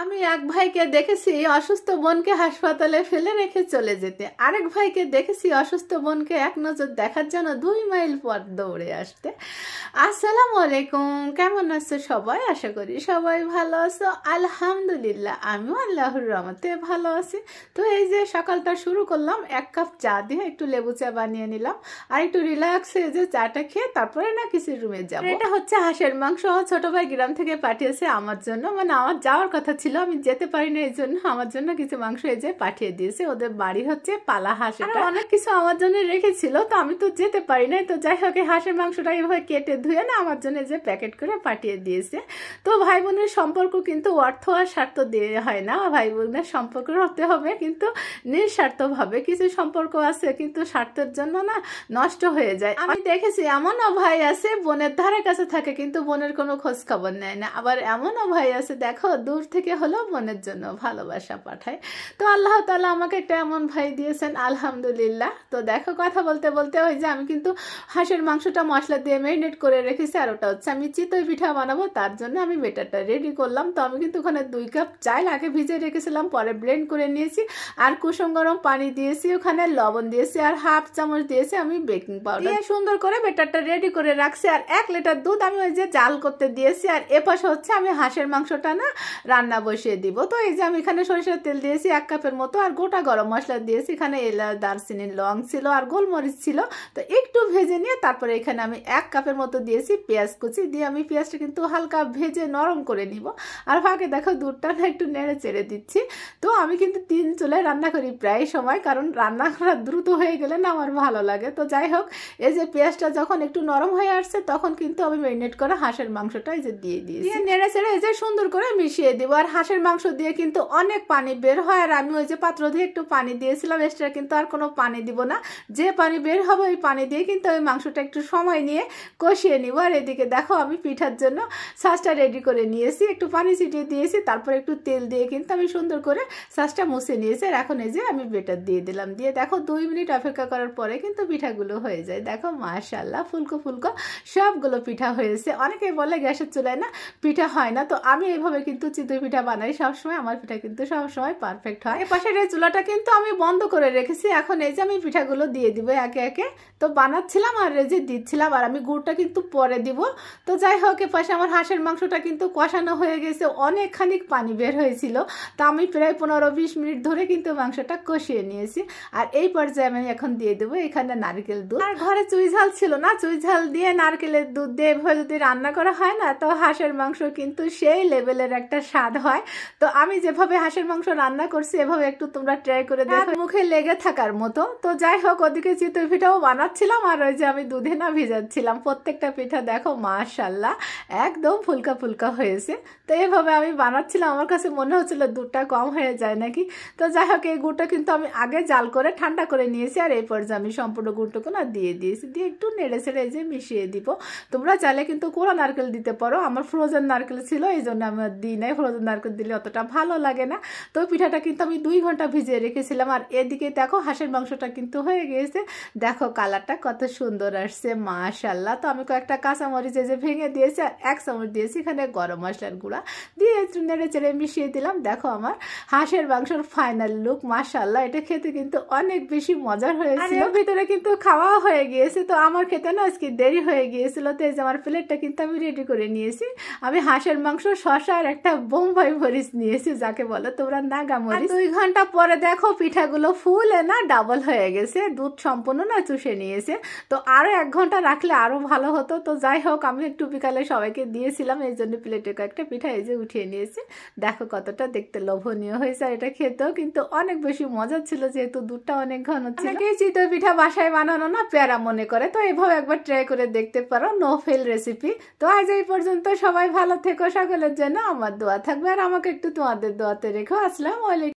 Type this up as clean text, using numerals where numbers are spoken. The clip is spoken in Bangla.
আমি এক ভাইকে দেখেছি অসুস্থ বোনকে হাসপাতালে ফেলে রেখে চলে যেতে, আরেক ভাইকে দেখেছি অসুস্থ বোনকে এক নজর দেখার জন্য 2 মাইল পথ দৌড়ে আসতে। আসসালামু আলাইকুম, কেমন আছো সবাই? আশা করি সবাই ভালো আছো। আলহামদুলিল্লাহ আমিও আল্লাহর রহমতে ভালো আছি। তো এই যে সকালটা শুরু করলাম, 1 কাপ চা দিয়ে একটু লেবু চা বানিয়ে নিলাম আর একটু রিল্যাক্স হয়ে যে চাটা খেয়ে তারপরে না কিছু রুমে যাবো। এটা হচ্ছে হাঁসের মাংস, ছোট ভাই গ্রাম থেকে পাঠিয়েছে আমার জন্য, মানে আমার যাওয়ার কথা ছিল, আমি যেতে পারি না, এই জন্য আমার জন্য কিছু মাংস এই যে পাঠিয়ে দিয়েছে। ওদের বাড়ি হচ্ছে পালা হাঁস, এটা অনেক কিছু আমার জন্য রেখেছিল, তো আমি তো যেতে পারি না। তো যাই হোক হাঁসের মাংসটা এইভাবে কেটে ধুয়ে না আমার জন্য যে প্যাকেট করে পাঠিয়ে দিয়েছে। তো ভাই বোনের সম্পর্ক কিন্তু অর্থ আর স্বার্থ দিয়ে হয় না, ভাই বোনের সম্পর্ক হতে হবে কিন্তু নিঃস্বার্থ ভাবে। কিছু সম্পর্ক আছে কিন্তু স্বার্থের জন্য না নষ্ট হয়ে যায়। আমি দেখেছি এমনও ভাই আছে বোনের ধারে কাছে থাকে কিন্তু বোনের কোনো খোঁজ খবর নেয় না, আবার এমনও ভাই আছে দেখো দূর থেকে হলেও বোনের জন্য ভালোবাসা পাঠায়। তো আল্লাহ তাআলা আমাকে একটা এমন ভাই দিয়েছেন, আলহামদুলিল্লাহ। তো দেখো কথা বলতে বলতে ওই যে আমি কিন্তু হাঁসের মাংসটা মশলা দিয়ে ম্যারিনেট করে রেখেছি, আর ওটা হচ্ছে আমি চিতই পিঠা বানাবো, তার জন্য আমি বেটারটা রেডি করলাম। তো আমি কিন্তু ওখানে 2 কাপ চাল আগে ভিজে রেখেছিলাম, পরে ব্লেন্ড করে নিয়েছি, আর কুসুম গরম পানি দিয়েছি, ওখানে লবণ দিয়েছি, আর 1/2 চামচ দিয়েছি আমি বেকিং পাউডার দিয়ে সুন্দর করে বেটারটা রেডি করে রাখছি। আর 1 লিটার দুধ আমি ওই যে জাল করতে দিয়েছি, আর এপাশে হচ্ছে আমি হাঁসের মাংসটা না রান্না বসিয়ে দিব। তো এই যে আমি এখানে সরিষার তেল দিয়েছি 1 কাপের মতো, আর গোটা গরম মশলা দিয়েছি, এখানে এলাচ দারচিনি লং ছিল আর গোলমরিচ ছিল। তো একটু ভেজে নিয়ে তারপরে এখানে আমি 1 কাপের মতো দিয়েছি পেঁয়াজ কুচি দিয়ে, আমি পেঁয়াজটা কিন্তু হালকা ভেজে নরম করে নিব। আর ফাঁকে দেখো দুধটা না একটু নেড়ে চেড়ে দিচ্ছি। তো আমি কিন্তু 3 চুলায় রান্না করি প্রায় সময়, কারণ রান্না করা দ্রুত হয়ে গেলে না আমার ভালো লাগে। তো যাই হোক এই যে পেঁয়াজটা যখন একটু নরম হয়ে আসছে তখন কিন্তু আমি ম্যারিনেট করা হাঁসের মাংসটা এই যে দিয়ে দিয়েছি, নেড়ে চেড়ে এই যে সুন্দর করে মিশিয়ে দিব। আর হাঁসের মাংস দিয়ে কিন্তু অনেক পানি বের হয়, আর আমি ওই যে পাত্র দিয়ে একটু পানি দিয়েছিলাম, এক্সট্রা কিন্তু আর কোনো পানি দিব না। যে পানি বের হবে ওই পানি দিয়ে কিন্তু ওই মাংসটা একটু সময় নিয়ে কষিয়ে নিব। আর এদিকে দেখো আমি পিঠার জন্য সাজটা রেডি করে নিয়েছি, একটু পানি ছিটিয়ে দিয়েছি, তারপর একটু তেল দিয়ে কিন্তু আমি সুন্দর করে সাজটা মুছে নিয়েছি। আর এখন এই যে আমি বেটার দিয়ে দিলাম, দিয়ে দেখো 2 মিনিট অপেক্ষা করার পরে কিন্তু পিঠাগুলো হয়ে যায়। দেখো মাশাআল্লাহ ফুলকো ফুলকো সবগুলো পিঠা হয়েছে। অনেকেই বলে গ্যাসের চুলায় না পিঠা হয় না, তো আমি এইভাবে কিন্তু চিতই পিঠা বানাই সবসময়, আমার পিঠা কিন্তু সবসময় পারফেক্ট হয়। এপাশের এই চুলাটা কিন্তু আমি বন্ধ করে রেখেছি, এখন এই যে আমি পিঠাগুলো দিয়ে দিব একে একে। তো বানাচ্ছিলাম আর এই যে দিচ্ছিলাম, আর আমি গুড়টা কিন্তু পরে দিব। তো যাই হোক এপাশে আমার হাঁসের মাংসটা কিন্তু কষানো হয়ে গেছে, অনেকখানি পানি বের হয়েছিল। তা আমি প্রায় 15-20 মিনিট ধরে কিন্তু মাংসটা কষিয়ে নিয়েছি। আর এই পর্যায়ে আমি এখন দিয়ে দেবো এখানে নারকেল দুধ। আর ঘরে চুই ঝাল ছিল না, চুই ঝাল দিয়ে নারকেলের দুধ দিয়ে এভাবে যদি রান্না করা হয় না তো হাঁসের মাংস কিন্তু সেই লেভেলের একটা স্বাদ হয়। তো আমি যেভাবে হাঁসের মাংস রান্না করছি এভাবে একটু তোমরা ট্রাই করে দেখো, মুখে লেগে থাকার মতো। তো যাই হোক ওদিকে চিতই পিঠাও বানাচ্ছিলাম, আর ওই যে আমি দুধে না ভিজাচ্ছিলাম। প্রত্যেকটা পিঠা দেখো মাশাআল্লাহ একদম ফুলকা ফুলকা হয়েছে। তো এইভাবে আমি বানাচ্ছিলাম, আমার কাছে মনে হচ্ছিল দুধটা কম হয়ে যায় নাকি। তো যাই হোক এই গুড়টা কিন্তু আমি আগে জাল করে ঠান্ডা করে নিয়েছি, আর এই পর্যায়ে আমি সম্পূর্ণ গুড়টুকু না দিয়ে দিয়েছি, দিয়ে একটু নেড়ে ছেড়ে যে মিশিয়ে দিব। তোমরা চাইলে কিন্তু কোরা নারকেল দিতে পারো, আমার ফ্রোজেন নারকেল ছিল এই জন্য আমি দিই নাই, ফ্রোজেন নারকেল দিলে অতটা ভালো লাগে না। তো পিঠাটা কিন্তু আমি 2 ঘন্টা ভিজিয়ে রেখেছিলাম। আর এদিকে দেখো হাঁসের মাংসটা কিন্তু হয়ে গিয়েছে, দেখো কালারটা কত সুন্দর আসছে মাশাআল্লাহ। তো আমি কয়েকটা কাঁচামরিচ যে ভেঙে দিয়েছি, আর 1 চামচ দিয়েছি এখানে গরম মশলার গুঁড়া দিয়ে নেড়ে চেড়ে মিশিয়ে দিলাম। দেখো আমার হাঁসের মাংসের ফাইনাল লুক মাশাআল্লাহ, এটা খেতে কিন্তু অনেক বেশি মজার হয়েছিল, ভিতরে কিন্তু খাওয়া হয়ে গিয়েছে। তো আমার খেতে না আজকে দেরি হয়ে গিয়েছিল, তো এই যে আমার প্লেটটা কিন্তু আমি রেডি করে নিয়েছি। আমি হাঁসের মাংস শসা আর একটা বোম্বাই মরিচ নিয়েছি, যাকে বলো তোমরা নাগা মরিচ। 2 ঘন্টা পরে দেখো পিঠাগুলো ফুলে না ডাবল হয়ে গেছে, দুধ সম্পূর্ণ না চুষে নিয়েছে। তো আরো 1 ঘন্টা রাখলে আরো ভালো হতো। তো যাই হোক আমি একটু বিকালে সবাইকে দিয়েছিলাম, এই জন্য প্লেটে কয়েকটা পিঠা এই যে উঠিয়ে নিয়েছি। দেখো কতটা দেখতে লোভনীয় হয়েছে, আর এটা খেতেও কিন্তু অনেক বেশি মজা ছিল, যেহেতু দুধটা অনেক ঘন ছিল। অনেকেই চিতই পিঠা বাসায় বানানো না প্যারা মনে করে, তো এইভাবে একবার ট্রাই করে দেখতে পারো, নো ফেল রেসিপি। তো আজ এই পর্যন্ত, সবাই ভালো থেকো, সকলের জন্য আমার দোয়া থাকবে, আর আমাকে একটু তোমাদের দোয়াতে রেখো। আসসালামু আলাইকুম।